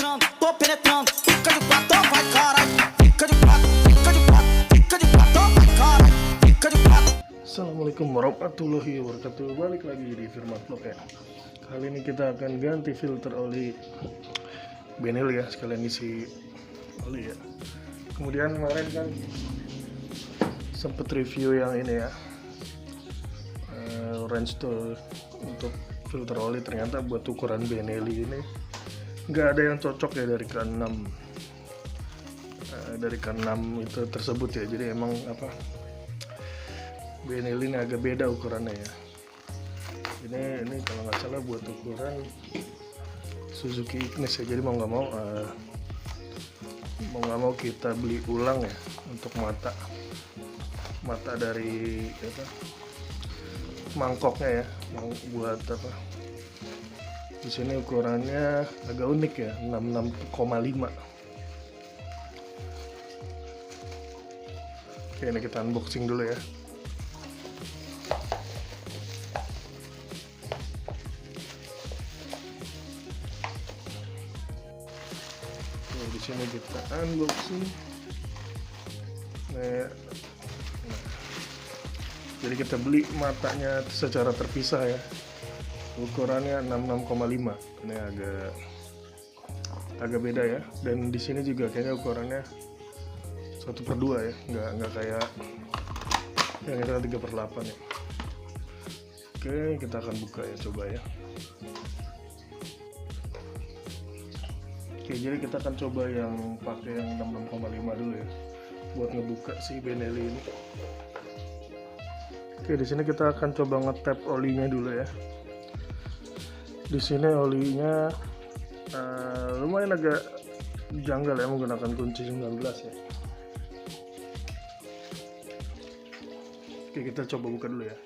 penetrando. Fica de quatro, vai caralho. Fica de quatro, fica de quatro, fica de quatro, vai caralho. Fica de quatro. Assalamualaikum warahmatullahi wabarakatuh. Balik lagi di Firman Vlog ya. Kali ini kita akan ganti filter oli Benelli ya, sekalian isi oli ya. Kemudian kemarin kan sempet review yang ini ya, range tuh untuk filter oli. Ternyata buat ukuran Benelli ini nggak ada yang cocok ya dari K6 dari K6 itu tersebut ya. Jadi emang apa, Benelli ini agak beda ukurannya ya. Ini kalau nggak salah buat ukuran Suzuki Ignis ya. Jadi mau nggak mau kita beli ulang ya untuk mata dari apa, mangkoknya ya, yang buat apa. Di sini ukurannya agak unik ya, 66,5. Oke, ini kita unboxing dulu ya. Di sini kita unboxing. Nah, jadi kita beli matanya secara terpisah ya. Ukurannya 66,5. Ini agak beda ya. Dan di sini juga kayaknya ukurannya 1/2 ya. Nggak kayak yang itu 3/8 ya. Oke, kita akan buka ya, coba ya. Oke, jadi kita akan coba yang pakai yang 66,5 dulu ya, buat ngebuka si Benelli ini. Oke, di sini kita akan coba ngetap olinya dulu ya. Di sini olinya lumayan agak janggal ya, menggunakan kunci 19 ya. Oke, kita coba buka dulu ya.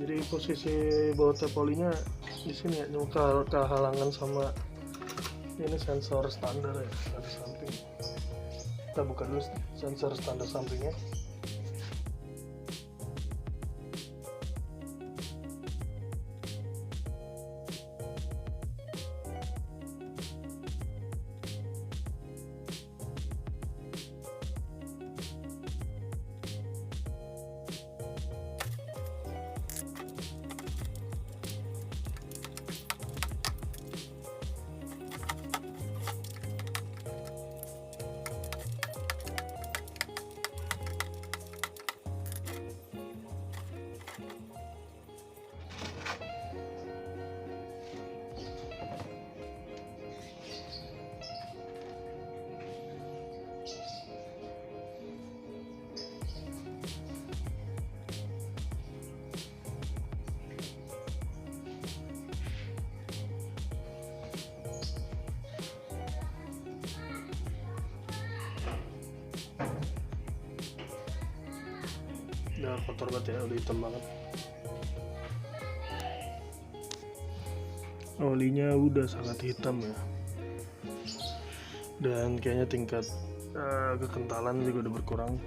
Jadi posisi baut tap olinya di sini ya, kehalangan sama ini sensor standar ya, dari samping. Kita buka dulu sensor standar sampingnya. Udah kotor banget ya, udah hitam banget. Olinya udah sangat hitam ya. Dan kayaknya tingkat kekentalan juga udah berkurang.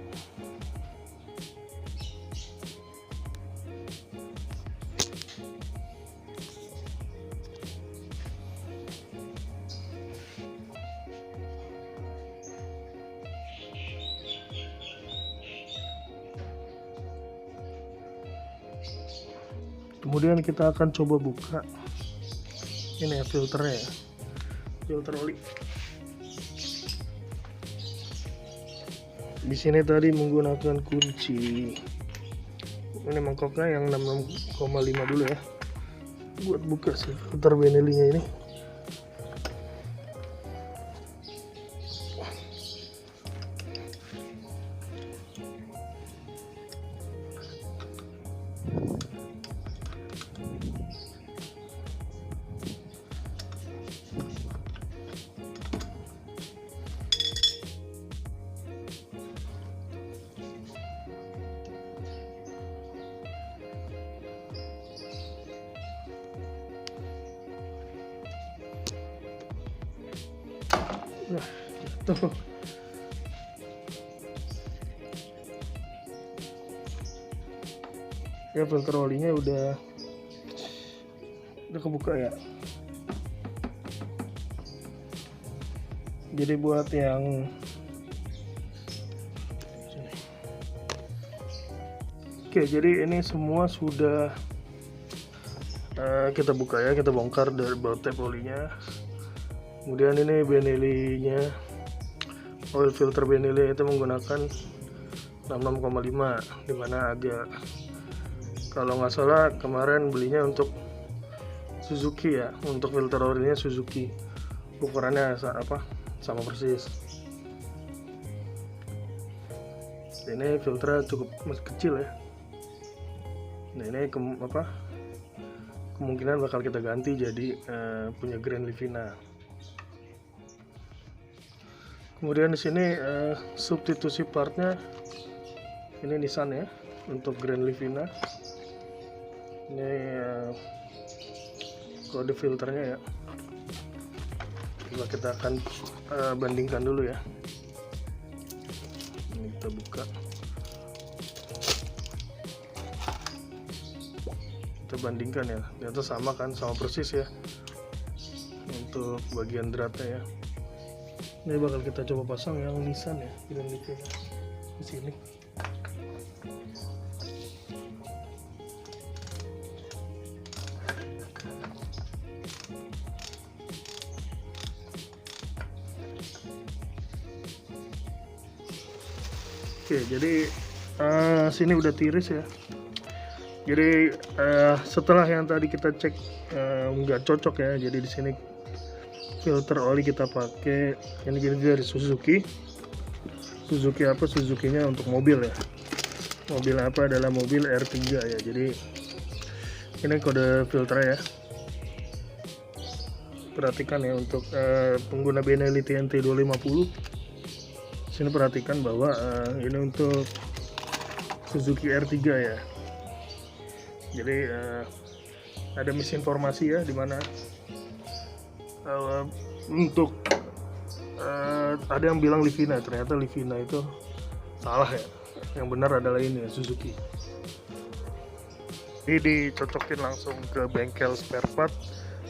Kemudian kita akan coba buka ini ya, filternya ya, filter oli. Di sini tadi menggunakan kunci, ini mangkoknya yang 66,5 dulu ya, buat buka si filter Benelli-nya ini. Nah, tuh. Ya, filter olinya udah kebuka ya. Jadi buat yang oke, jadi ini semua sudah kita buka ya, kita bongkar dari baut tab olinya. Kemudian ini Benelli-nya, oil filter Benelli itu menggunakan 66,5, dimana agak, kalau nggak salah kemarin belinya untuk Suzuki ya, untuk filter olinya Suzuki, ukurannya sama persis. Ini filternya cukup masih kecil ya. Nah ini kemungkinan bakal kita ganti jadi punya Grand Livina. Kemudian di sini substitusi partnya ini Nissan ya, untuk Grand Livina. Ini kode filternya ya. Coba kita akan bandingkan dulu ya. Ini kita buka. Kita bandingkan ya, ternyata sama kan, sama persis ya untuk bagian dratnya ya. Ini bakal kita coba pasang yang Nissan ya, Grand Livina di sini. Oke, jadi sini udah tiris ya. Jadi setelah yang tadi kita cek nggak cocok ya, jadi di sini filter oli kita pakai ini dari Suzuki. Suzuki-nya untuk mobil ya. Mobil apa adalah mobil R3 ya. Jadi ini kode filternya ya. Perhatikan ya, untuk pengguna Benelli TNT 250. Sini perhatikan bahwa ini untuk Suzuki R3 ya. Jadi ada misinformasi ya, dimana untuk ada yang bilang Livina, ternyata Livina itu salah ya. Yang benar adalah ini ya, Suzuki. Ini dicocokin langsung ke bengkel spare part,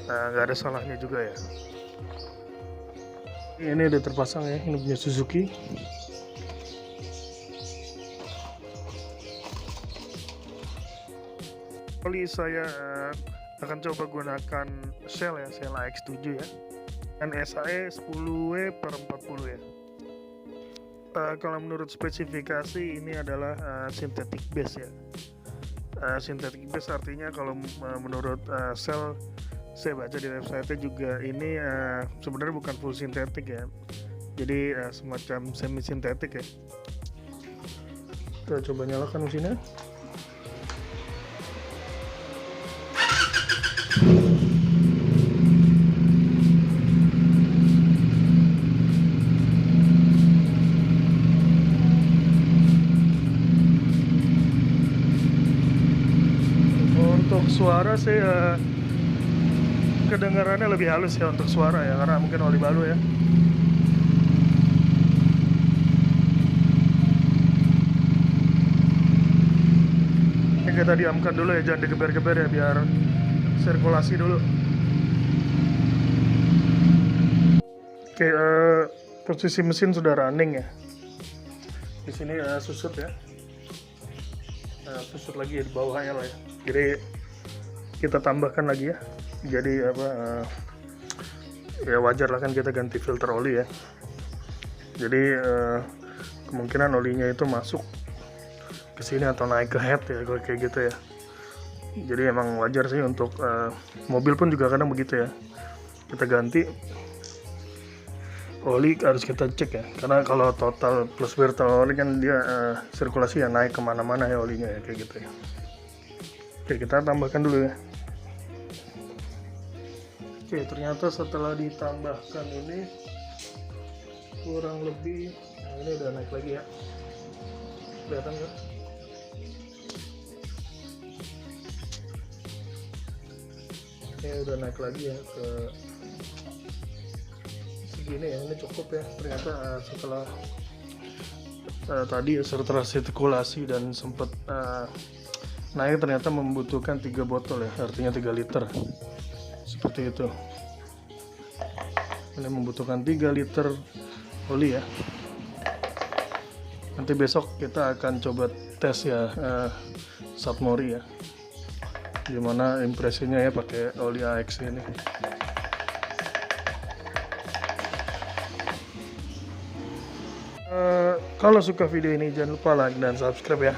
nggak ada salahnya juga ya. Ini udah terpasang ya, ini punya Suzuki. Kali saya akan coba gunakan Shell ya, Shell AX7 ya, dan SAE 10W/40 ya. Kalau menurut spesifikasi ini adalah synthetic base ya. Synthetic base artinya kalau menurut Shell, saya baca di website juga, ini sebenarnya bukan full sintetik ya, jadi semacam semi sintetik ya. Kita coba nyalakan mesinnya. Untuk suara sih kedengarannya lebih halus ya untuk suara ya, karena mungkin oli baru ya. Ini kita diamkan dulu ya, jangan digeber-geber ya, biar sirkulasi dulu. Oke, posisi mesin sudah running ya. Di sini susut ya, susut lagi ya di bawahnya lah ya. Jadi kita tambahkan lagi ya. Jadi ya wajar lah kan kita ganti filter oli ya. Jadi kemungkinan olinya itu masuk ke sini atau naik ke head ya, kayak gitu ya. Jadi emang wajar sih, untuk mobil pun juga kadang begitu ya. Kita ganti oli harus kita cek ya, karena kalau total plus virtual oli kan dia sirkulasi ya naik kemana-mana ya olinya ya, kayak gitu ya. Oke, kita tambahkan dulu ya. Oke, ternyata setelah ditambahkan ini kurang lebih, nah ini udah naik lagi ya, kelihatan kan? Ini udah naik lagi ya ke segini ya, ini cukup ya. Ternyata setelah tadi setelah sirkulasi dan sempat naik, ternyata membutuhkan 3 botol ya, artinya 3 liter seperti itu. Ini membutuhkan 3 liter oli ya. Nanti besok kita akan coba tes ya Submori ya, gimana impresinya ya pakai oli AX ini. Kalau suka video ini jangan lupa like dan subscribe ya.